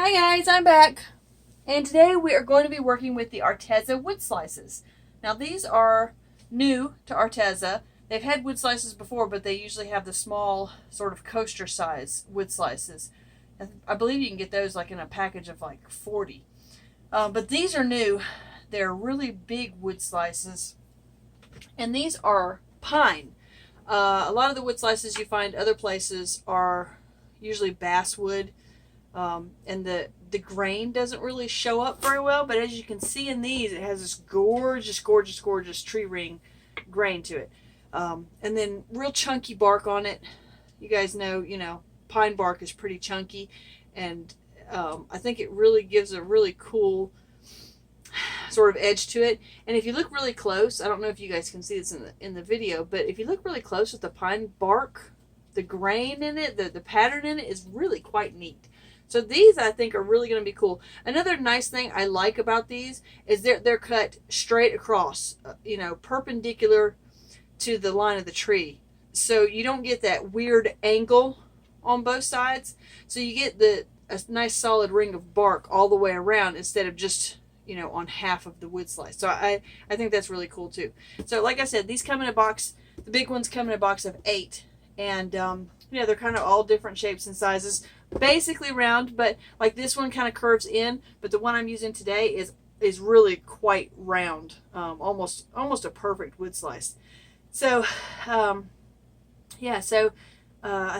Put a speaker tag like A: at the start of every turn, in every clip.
A: Hi guys, I'm back. And today we are going to be working with the Arteza wood slices. Now these are new to Arteza. They've had wood slices before, but they usually have the small sort of coaster size wood slices. I believe you can get those like in a package of like 40. But these are new. They're really big wood slices. And these are pine. A lot of the wood slices you find other places are usually basswood. And the grain doesn't really show up very well, but as you can see in these, it has this gorgeous tree ring grain to it. And then real chunky bark on it. You guys know, pine bark is pretty chunky, and I think it really gives a really cool sort of edge to it. And if you look really close, I don't know if you guys can see this in the video, but if you look really close with the pine bark, the grain in it, the pattern in it is really quite neat. So these I think are really going to be cool. Another nice thing I like about these is they're cut straight across, perpendicular to the line of the tree. So you don't get that weird angle on both sides. So you get a nice solid ring of bark all the way around instead of just, on half of the wood slice. So I think that's really cool too. So like I said, these come in a box. The big ones come in a box of 8. And, they're kind of all different shapes and sizes. Basically round, but like this one kind of curves in, but the one I'm using today is really quite round, almost a perfect wood slice. So I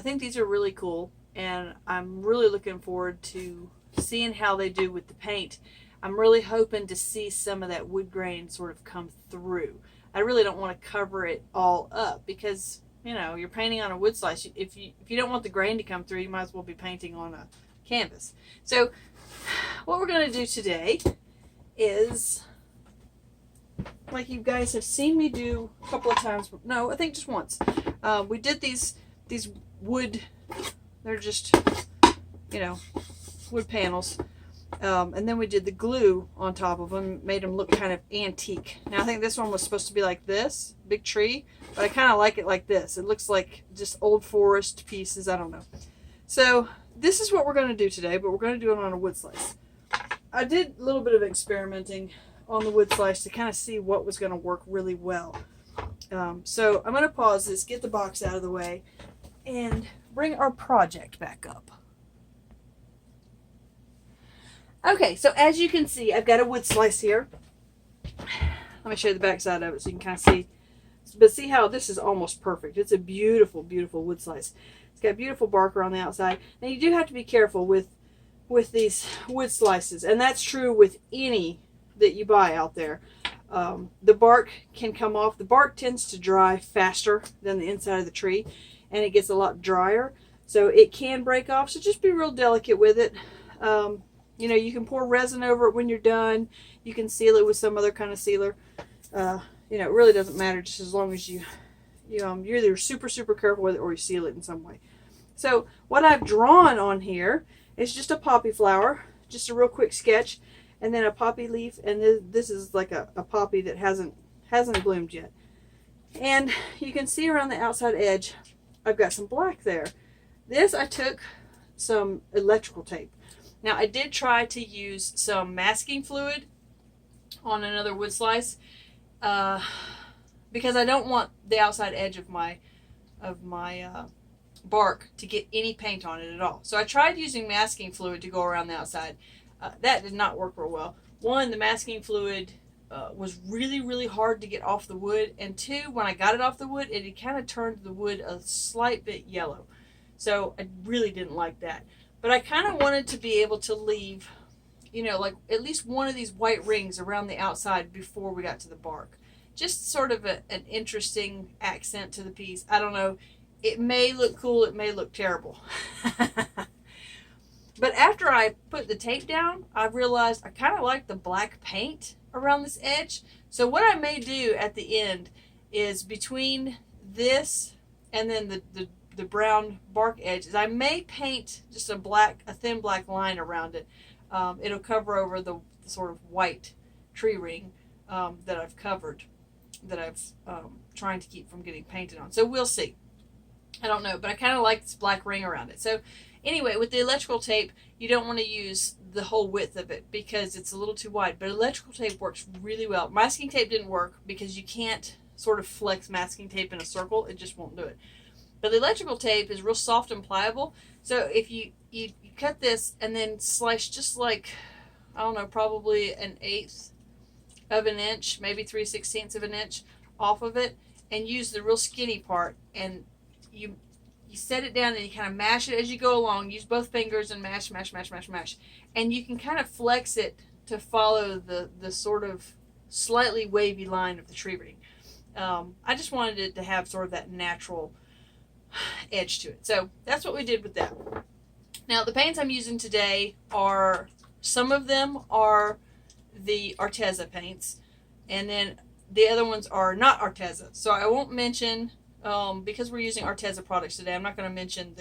A: think these are really cool, and I'm really looking forward to seeing how they do with the paint. I'm really hoping to see some of that wood grain sort of come through. I really don't want to cover it all up because you're painting on a wood slice. If you don't want the grain to come through, you might as well be painting on a canvas. So what we're going to do today is, like you guys have seen me do a couple of times. No, I think just once. We did these wood, they're just, wood panels. And then we did the glue on top of them, made them look kind of antique. Now I think this one was supposed to be like this, big tree, but I kind of like it like this. It looks like just old forest pieces, I don't know. So this is what we're going to do today, but we're going to do it on a wood slice. I did a little bit of experimenting on the wood slice to kind of see what was going to work really well. So I'm going to pause this, get the box out of the way, and bring our project back up. Okay, so as you can see, I've got a wood slice here. Let me show you the back side of it so you can kind of see. But see how this is almost perfect. It's a beautiful, beautiful wood slice. It's got beautiful bark around the outside. Now you do have to be careful with these wood slices, and that's true with any that you buy out there. The bark can come off. The bark tends to dry faster than the inside of the tree, and it gets a lot drier. So it can break off, so just be real delicate with it. You can pour resin over it when you're done. You can seal it with some other kind of sealer. It really doesn't matter, just as long as you're either super careful with it or you seal it in some way. So what I've drawn on here is just a poppy flower, just a real quick sketch, and then a poppy leaf, and this is like a poppy that hasn't bloomed yet. And you can see around the outside edge, I've got some black there. This I took some electrical tape. Now I did try to use some masking fluid on another wood slice because I don't want the outside edge of my bark to get any paint on it at all. So I tried using masking fluid to go around the outside. That did not work real well. One, the masking fluid was really hard to get off the wood, and two, when I got it off the wood, it had kind of turned the wood a slight bit yellow. So I really didn't like that. But I kind of wanted to be able to leave, like at least one of these white rings around the outside before we got to the bark. Just sort of an interesting accent to the piece. I don't know. It may look cool. It may look terrible. But after I put the tape down, I realized I kind of like the black paint around this edge. So what I may do at the end is between this and then the brown bark edge is I may paint just a thin black line around it. It'll cover over the sort of white tree ring that I've covered, that I've trying to keep from getting painted on. So we'll see. I don't know, but I kind of like this black ring around it. So Anyway, with the electrical tape, you don't want to use the whole width of it because it's a little too wide. But electrical tape works really well. Masking tape didn't work because you can't sort of flex masking tape in a circle. It just won't do it. But the electrical tape is real soft and pliable. So if you cut this and then slice just like, I don't know, probably 1/8 of an inch, maybe 3/16 of an inch off of it, and use the real skinny part, and you set it down and you kind of mash it as you go along. Use both fingers and mash, mash, mash, mash, mash. And you can kind of flex it to follow the sort of slightly wavy line of the tree ring. I just wanted it to have sort of that natural edge to it. So that's what we did with that. Now the paints I'm using today are, some of them are the Arteza paints, and then the other ones are not Arteza. So I won't mention, because we're using Arteza products today, I'm not going to mention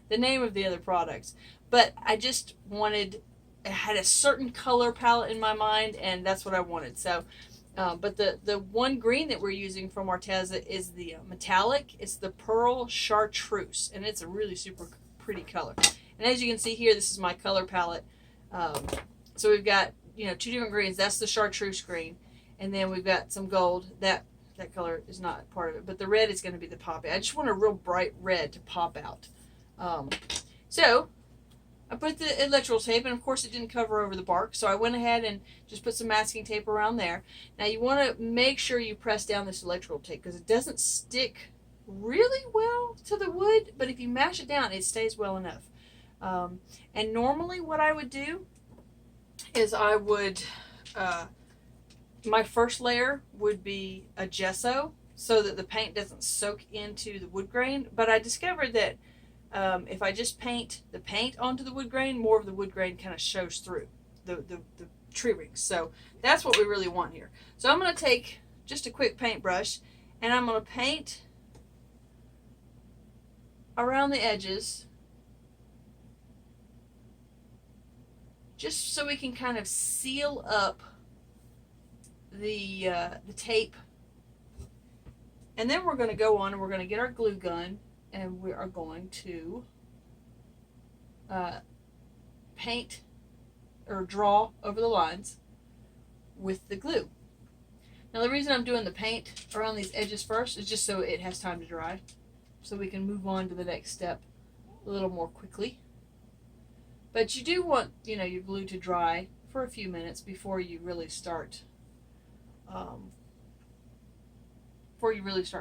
A: the name of the other products. But I just wanted, I had a certain color palette in my mind, and that's what I wanted. So, but the one green that we're using from Arteza is the metallic. It's the Pearl Chartreuse, and it's a really super pretty color. And as you can see here, this is my color palette. So we've got, you know, 2 different greens. That's the Chartreuse green, and then we've got some gold. That color is not part of it, but the red is going to be the pop. I just want a real bright red to pop out. So I put the electrical tape, and of course it didn't cover over the bark, so I went ahead and just put some masking tape around there. Now you want to make sure you press down this electrical tape because it doesn't stick really well to the wood, but if you mash it down, it stays well enough. And normally what I would do is I would, my first layer would be a gesso so that the paint doesn't soak into the wood grain. But I discovered that if I just paint the paint onto the wood grain, more of the wood grain kind of shows through the tree rings. So that's what we really want here. So I'm going to take just a quick paintbrush, and I'm going to paint around the edges, just so we can kind of seal up the tape. And then we're going to go on and we're going to get our glue gun, and we are going to paint or draw over the lines with the glue. Now the reason I'm doing the paint around these edges first is just so it has time to dry, so we can move on to the next step a little more quickly. But you do want, you know, your glue to dry for a few minutes before you really start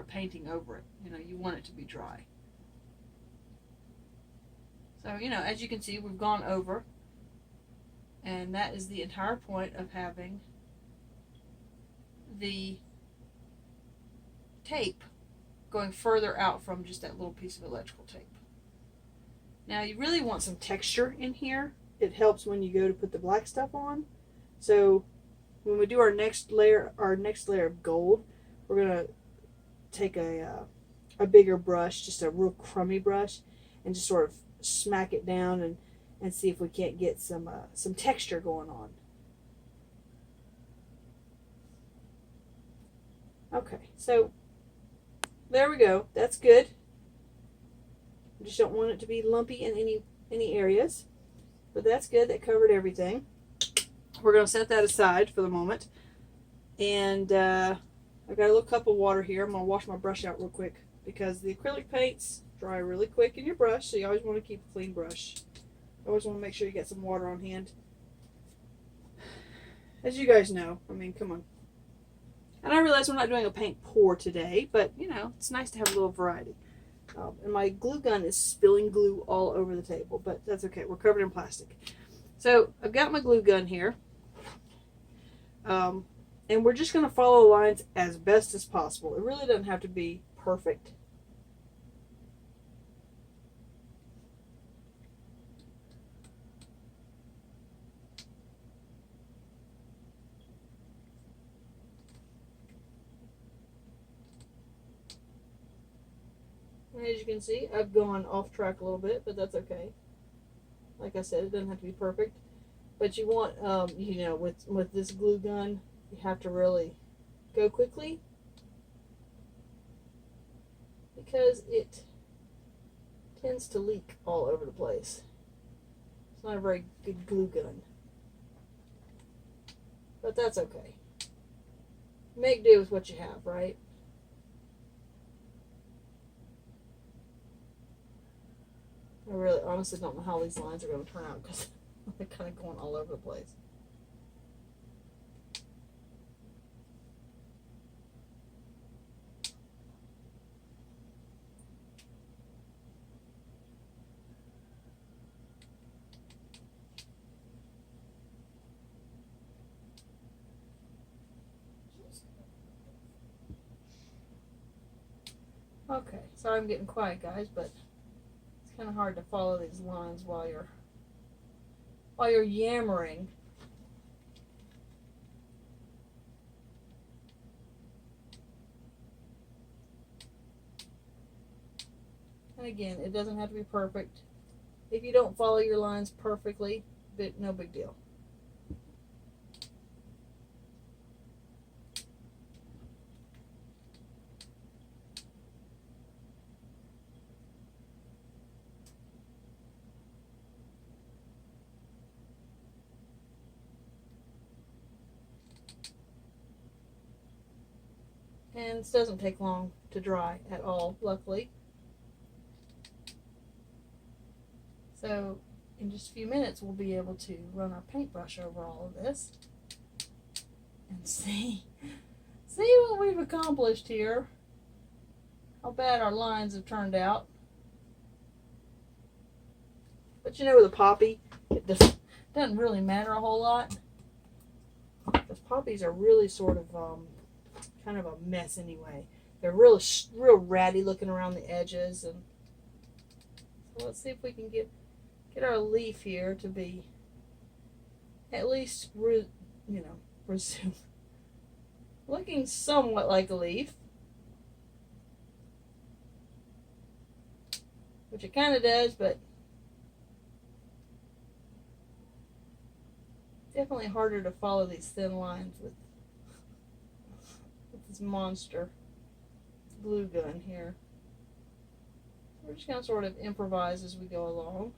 A: painting over it. You know, you want it to be dry. So, you know, as you can see, we've gone over, and that is the entire point of having the tape going further out from just that little piece of electrical tape. Now you really want some texture in here. It helps when you go to put the black stuff on. So when we do our next layer of gold, we're gonna take a bigger brush, just a real crummy brush, and just sort of smack it down and see if we can't get some texture going on. Okay, so there we go. That's good. Just don't want it to be lumpy in any areas, but that's good. That covered everything. We're going to set that aside for the moment, and I've got a little cup of water here. I'm going to wash my brush out real quick because the acrylic paints dry really quick in your brush, so you always want to keep a clean brush. You always want to make sure you get some water on hand. As you guys know, I mean, come on. And I realize we're not doing a paint pour today, but you know, it's nice to have a little variety. And my glue gun is spilling glue all over the table, but that's okay. We're covered in plastic. So I've got my glue gun here. And we're just going to follow the lines as best as possible. It really doesn't have to be perfect. As you can see, I've gone off track a little bit, but that's okay. Like I said, it doesn't have to be perfect. But you want, you know, with this glue gun, you have to really go quickly because it tends to leak all over the place. It's not a very good glue gun. But that's okay. Make do with what you have, right? I really honestly don't know how these lines are going to turn out because they're kind of going all over the place. Okay, sorry I'm getting quiet, guys, but it's kind of hard to follow these lines while you're yammering. And again, it doesn't have to be perfect. If you don't follow your lines perfectly, but no big deal. And this doesn't take long to dry at all, luckily. So in just a few minutes we'll be able to run our paintbrush over all of this and see what we've accomplished here. How bad our lines have turned out. But you know, with a poppy, it doesn't really matter a whole lot. Because poppies are really sort of kind of a mess anyway. They're real ratty looking around the edges. And so let's see if we can get our leaf here to be at least resume looking somewhat like a leaf, which it kind of does, but definitely harder to follow these thin lines with this monster glue gun here. We're just going to sort of improvise as we go along.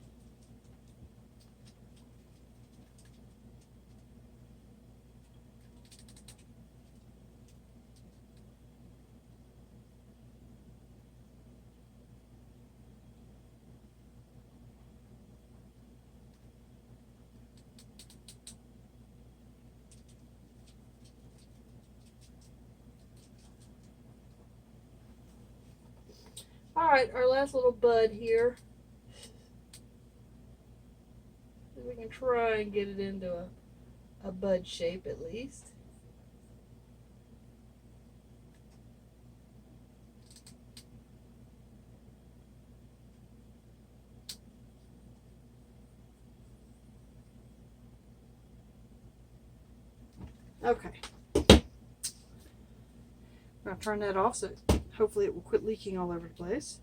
A: Alright, our last little bud here. We can try and get it into a bud shape at least. Okay. I'm going to turn that off so hopefully it will quit leaking all over the place.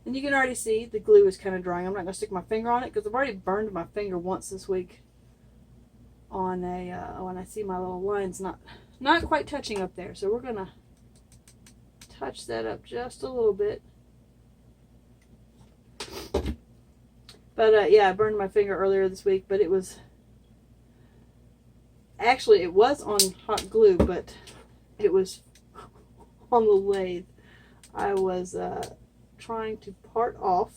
A: And you can already see the glue is kind of drying. I'm not going to stick my finger on it because I've already burned my finger once this week on when I see my little lines not quite touching up there. So we're going to touch that up just a little bit. But yeah, I burned my finger earlier this week, but it was on hot glue, but it was on the lathe. I was trying to part off.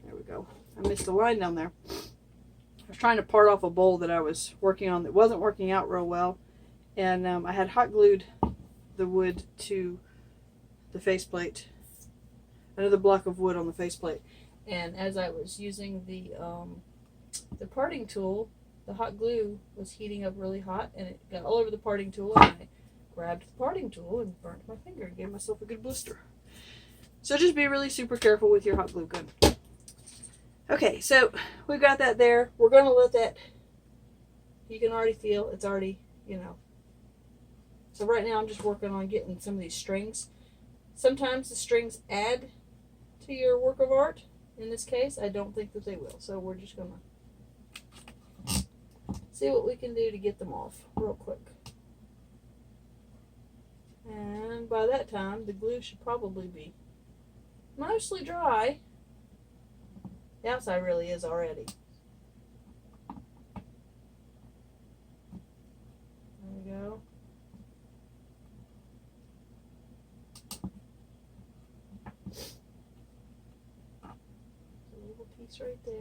A: There we go. I missed a line down there. I was trying to part off a bowl that I was working on that wasn't working out real well, and I had hot glued the wood to the faceplate, another block of wood on the faceplate, and as I was using the parting tool, the hot glue was heating up really hot, and it got all over the parting tool, and I grabbed the parting tool and burnt my finger and gave myself a good blister. So just be really super careful with your hot glue gun. Okay, so we've got that there. We're going to let that, you can already feel it's already, So right now I'm just working on getting some of these strings. Sometimes the strings add to your work of art. In this case, I don't think that they will. So we're just going to see what we can do to get them off real quick. And by that time, the glue should probably be mostly dry. The outside really is already. There we go. A little piece right there.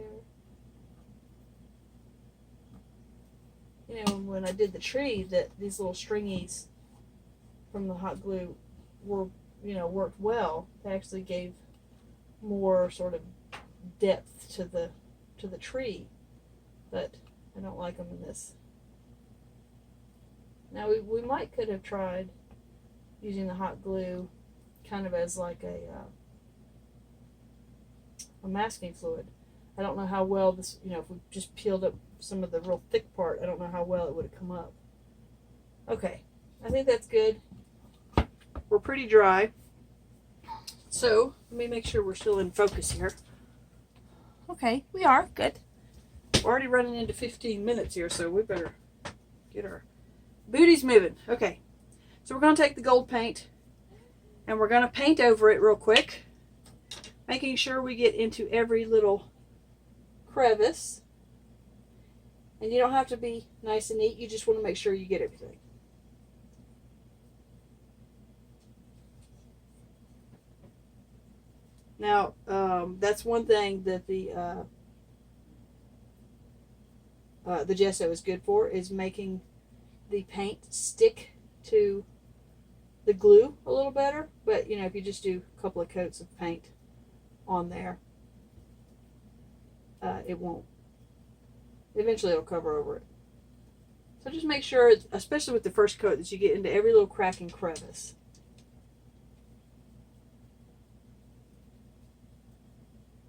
A: You know, when I did the tree, that these little stringies from the hot glue were, you know, worked well. They actually gave more sort of depth to the tree, but I don't like them in this. Now we might could have tried using the hot glue kind of as like a masking fluid. I don't know how well this, you know, if we just peeled up some of the real thick part, I don't know how well it would have come up. Okay, I think that's good. We're pretty dry. So, let me make sure we're still in focus here. Okay, we are. Good. We're already running into 15 minutes here, so we better get our booties moving. Okay, so we're going to take the gold paint and we're going to paint over it real quick, making sure we get into every little crevice. And you don't have to be nice and neat, you just want to make sure you get everything. Now, that's one thing that the gesso is good for, is making the paint stick to the glue a little better. But, you know, if you just do a couple of coats of paint on there, it won't. Eventually it'll cover over it. So just make sure, especially with the first coat, that you get into every little crack and crevice.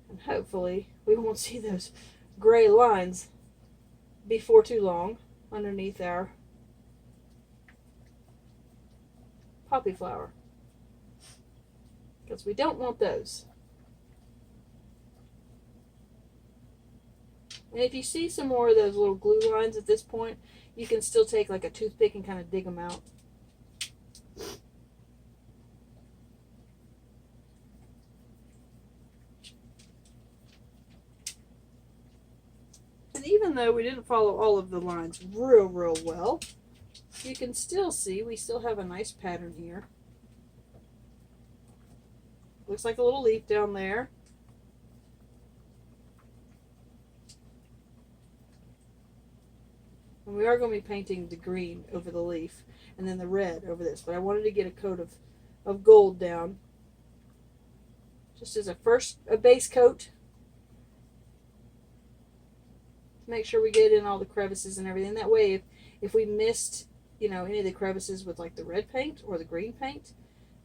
A: And hopefully we won't see those gray lines before too long underneath our poppy flower, because we don't want those. And if you see some more of those little glue lines at this point, you can still take like a toothpick and kind of dig them out. And even though we didn't follow all of the lines real well, you can still see we still have a nice pattern here. Looks like a little leaf down there. And we are going to be painting the green over the leaf and then the red over this. But I wanted to get a coat of gold down, just as a base coat, to make sure we get in all the crevices and everything. That way, if we missed, you know, any of the crevices with like the red paint or the green paint,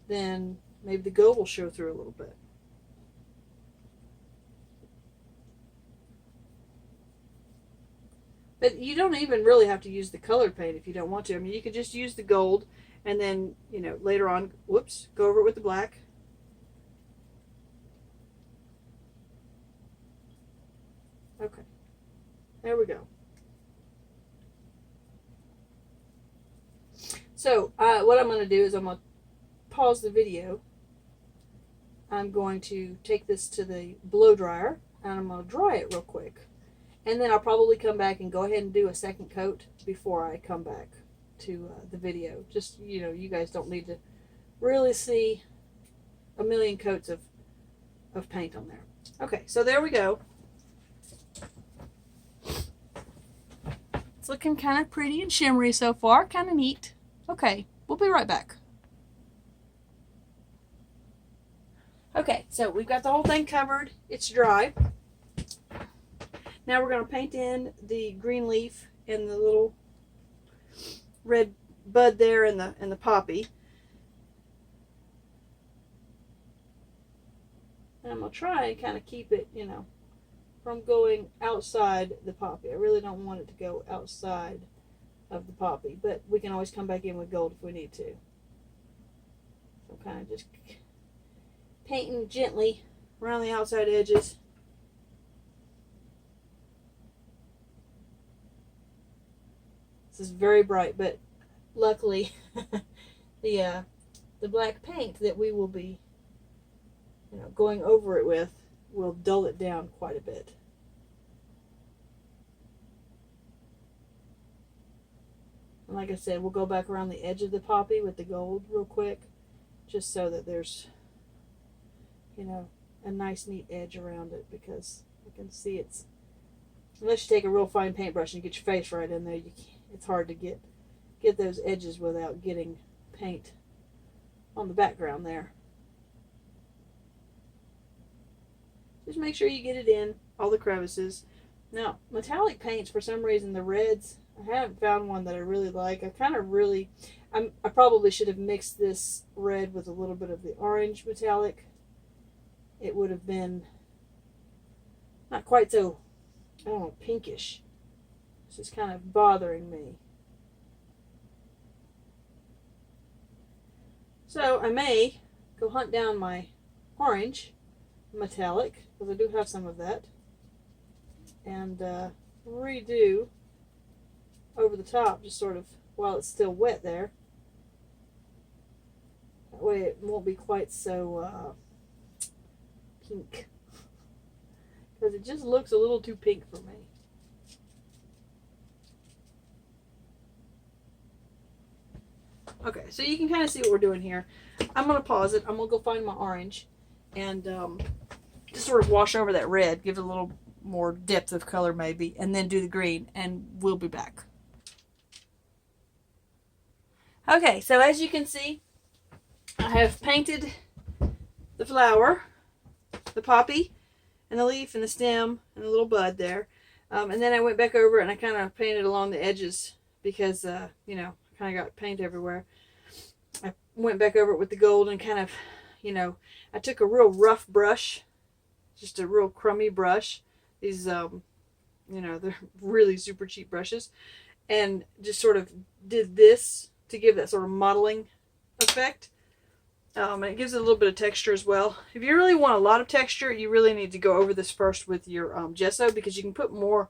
A: then maybe the gold will show through a little bit. But you don't even really have to use the colored paint if you don't want to. I mean, you could just use the gold and then, you know, later on, whoops, go over it with the black. Okay, there we go. So, what I'm going to do is I'm going to pause the video. I'm going to take this to the blow dryer and I'm going to dry it real quick. And then I'll probably come back and go ahead and do a second coat before I come back to the video. Just, you know, you guys don't need to really see a million coats of paint on there. Okay, so there we go. It's looking kind of pretty and shimmery so far, kind of neat. Okay, we'll be right back. Okay, so we've got the whole thing covered. It's dry. Now we're going to paint in the green leaf and the little red bud there and the poppy. And I'm going to try and kind of keep it, you know, from going outside the poppy. I really don't want it to go outside of the poppy, but we can always come back in with gold if we need to. So I'm kind of just painting gently around the outside edges. This is very bright, but luckily the black paint that we will be, you know, going over it with will dull it down quite a bit. And like I said, we'll go back around the edge of the poppy with the gold real quick, just so that there's, you know, a nice neat edge around it, because I can see it's, unless you take a real fine paintbrush and get your face right in there, it's hard to get those edges without getting paint on the background there. Just make sure you get it in all the crevices. Now, metallic paints, for some reason, the reds, I haven't found one that I really like. I probably should have mixed this red with a little bit of the orange metallic. It would have been not quite so, I don't know, pinkish. This is kind of bothering me. So I may go hunt down my orange metallic, because I do have some of that, and redo over the top, just sort of while it's still wet there. That way it won't be quite so pink, because it just looks a little too pink for me. Okay, so you can kind of see what we're doing here. I'm going to pause it. I'm going to go find my orange and just sort of wash over that red, give it a little more depth of color maybe, and then do the green, and we'll be back. Okay, so as you can see, I have painted the flower, the poppy, and the leaf, and the stem, and the little bud there. And then I went back over and I kind of painted along the edges because, you know, kind of got paint everywhere. I went back over it with the gold and kind of, you know, I took a real rough brush, just a real crummy brush. These, you know, they're really super cheap brushes, and just sort of did this to give that sort of modeling effect. And it gives it a little bit of texture as well. If you really want a lot of texture, you really need to go over this first with your gesso, because you can put more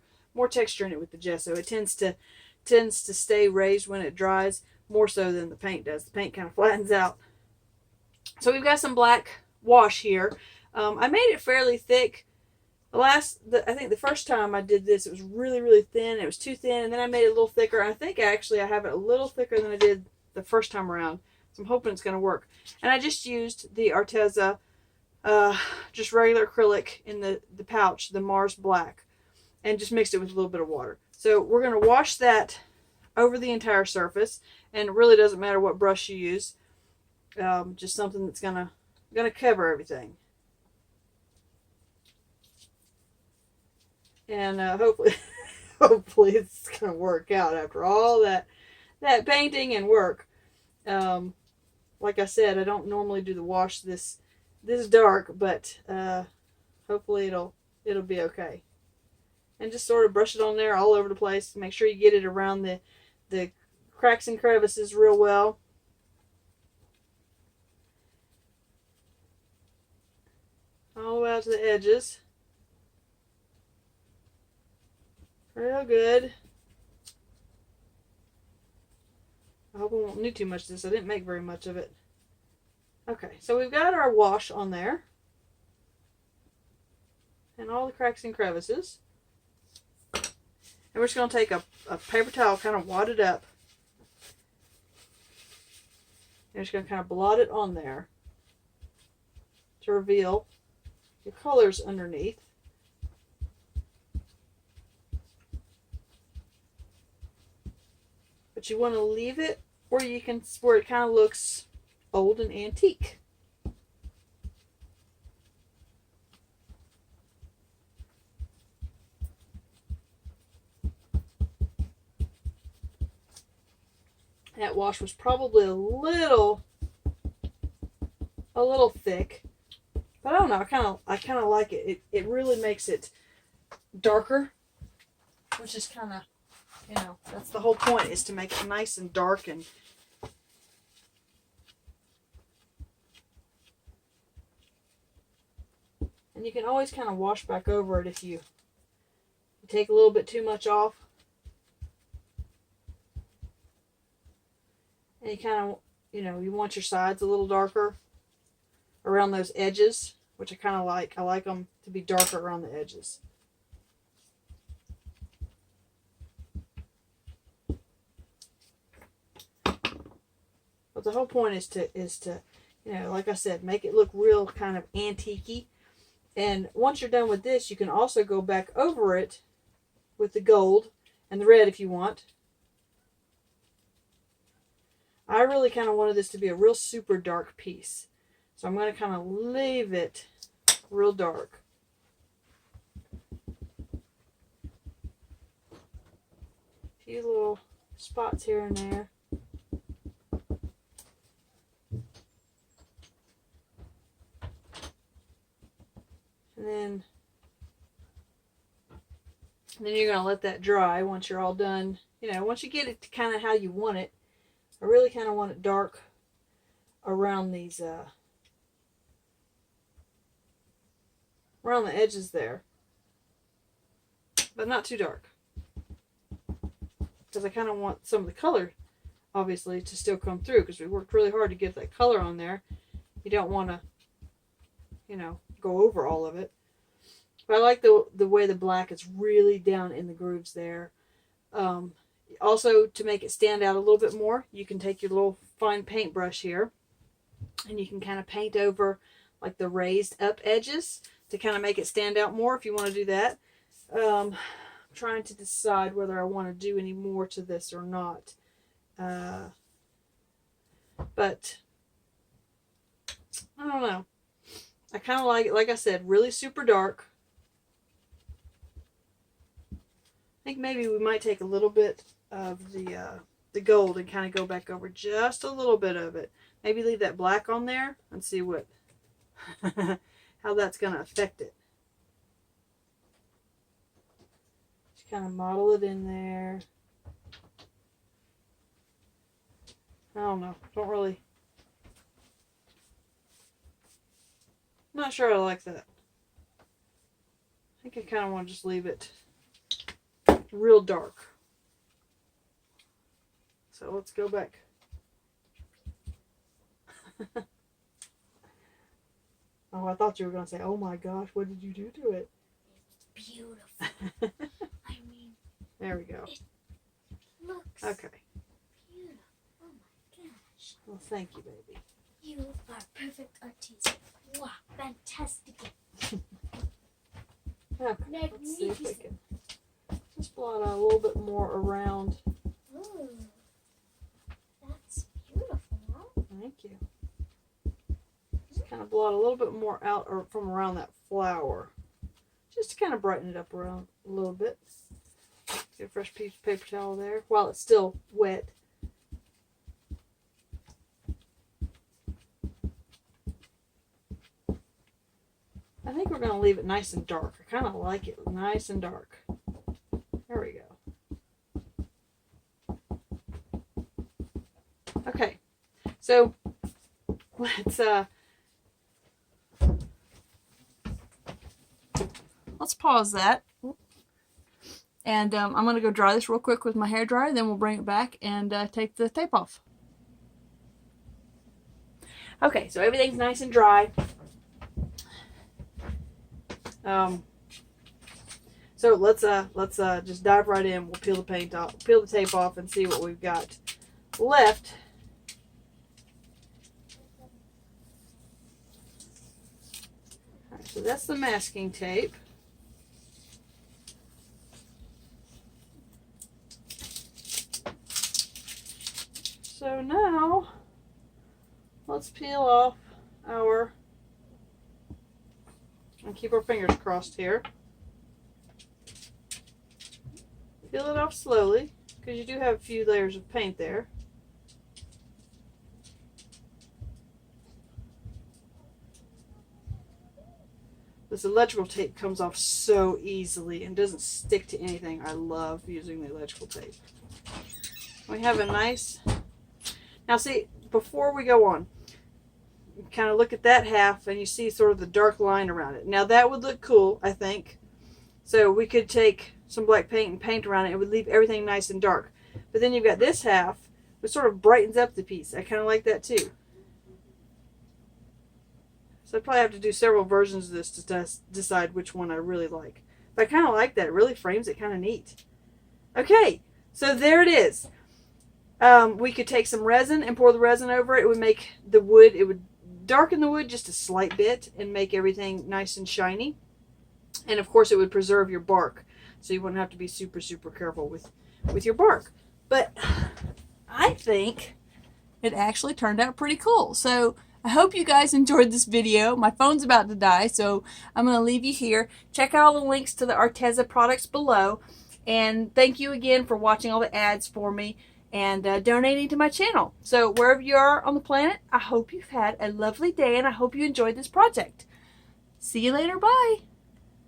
A: texture in it with the gesso. It tends to stay raised when it dries, more so than the paint does. The paint kind of flattens out. So we've got some black wash here. I made it fairly thick. I think the first time I did this, it was really, really thin. It was too thin, and then I made it a little thicker. I think actually I have it a little thicker than I did the first time around. So I'm hoping it's going to work. And I just used the Arteza, just regular acrylic in the pouch, the Mars Black, and just mixed it with a little bit of water. So we're going to wash that over the entire surface, and it really doesn't matter what brush you use. Just something that's gonna cover everything. And hopefully it's gonna work out after all that painting and work. Like I said, I don't normally do the wash this dark, but hopefully it'll be okay. And just sort of brush it on there all over the place. Make sure you get it around the cracks and crevices real well. All the way out to the edges. Real good. I hope I won't need too much of this. I didn't make very much of it. Okay, so we've got our wash on there. And all the cracks and crevices. And we're just going to take a paper towel, kind of wad it up. And just going to kind of blot it on there to reveal your colors underneath. But you want to leave it where it kind of looks old and antique. That wash was probably a little thick, but I don't know. I kind of like it. It really makes it darker, which is kind of, you know, that's the whole point, is to make it nice and dark. And you can always kind of wash back over it if you take a little bit too much off. And you kind of, you know, you want your sides a little darker around those edges. which I kind of like. I like them to be darker around the edges. But the whole point is to, you know, like I said, make it look real kind of antique-y. And once you're done with this, you can also go back over it with the gold and the red if you want. I really kind of wanted this to be a real super dark piece. So I'm going to kind of leave it real dark. A few little spots here and there. And then you're going to let that dry once you're all done. You know, once you get it to kind of how you want it. I really kind of want it dark around these, around the edges there. But not too dark. Because I kind of want some of the color, obviously, to still come through. Because we worked really hard to get that color on there. You don't want to, you know, go over all of it. But I like the way the black is really down in the grooves there. Also, to make it stand out a little bit more, you can take your little fine paintbrush here and you can kind of paint over like the raised up edges to kind of make it stand out more if you want to do that. I'm trying to decide whether I want to do any more to this or not. But I don't know. I kind of like I said, really super dark. I think maybe we might take a little bit of the gold and kind of go back over just a little bit of it. Maybe leave that black on there and see what how that's going to affect it. Just kind of model it in there. I don't know. Don't really. Not sure I like that. I think I kind of want to just leave it real dark. So let's go back. Oh, I thought you were going to say, oh my gosh, what did you do to it?
B: Beautiful. I mean,
A: there we go.
B: It looks
A: okay.
B: Beautiful. Oh my gosh.
A: Well, thank you, baby.
B: You are perfect artist. Wow, fantastic.
A: Okay, let's see if we can just blot out a little bit more around.
B: Ooh, that's beautiful.
A: Thank you. Just kind of blot a little bit more out or from around that flower. Just to kind of brighten it up around a little bit. Get a fresh piece of paper towel there while it's still wet. I think we're going to leave it nice and dark. I kind of like it nice and dark. There we go. Okay, so let's pause that. And I'm going to go dry this real quick with my hair dryer. Then we'll bring it back and take the tape off. Okay, so everything's nice and dry. So let's just dive right in. We'll peel the paint off, peel the tape off, and see what we've got left. All right, so that's the masking tape. So now let's peel off our, and keep our fingers crossed here. Peel it off slowly, because you do have a few layers of paint there. This electrical tape comes off so easily and doesn't stick to anything. I love using the electrical tape. We have a nice... Now see, before we go on, you kind of look at that half and you see sort of the dark line around it. Now that would look cool, I think. So we could take some black paint and paint around it. It would leave everything nice and dark. But then you've got this half, which sort of brightens up the piece. I kind of like that too. So I probably have to do several versions of this to decide which one I really like. But I kind of like that. It really frames it kind of neat. Okay, so there it is. We could take some resin and pour the resin over it. It would make the wood, it would darken the wood just a slight bit and make everything nice and shiny. And of course it would preserve your bark. So you wouldn't have to be super, super careful with your bark. But I think it actually turned out pretty cool. So I hope you guys enjoyed this video. My phone's about to die, so I'm going to leave you here. Check out all the links to the Arteza products below. And thank you again for watching all the ads for me and donating to my channel. So wherever you are on the planet, I hope you've had a lovely day and I hope you enjoyed this project. See you later. Bye.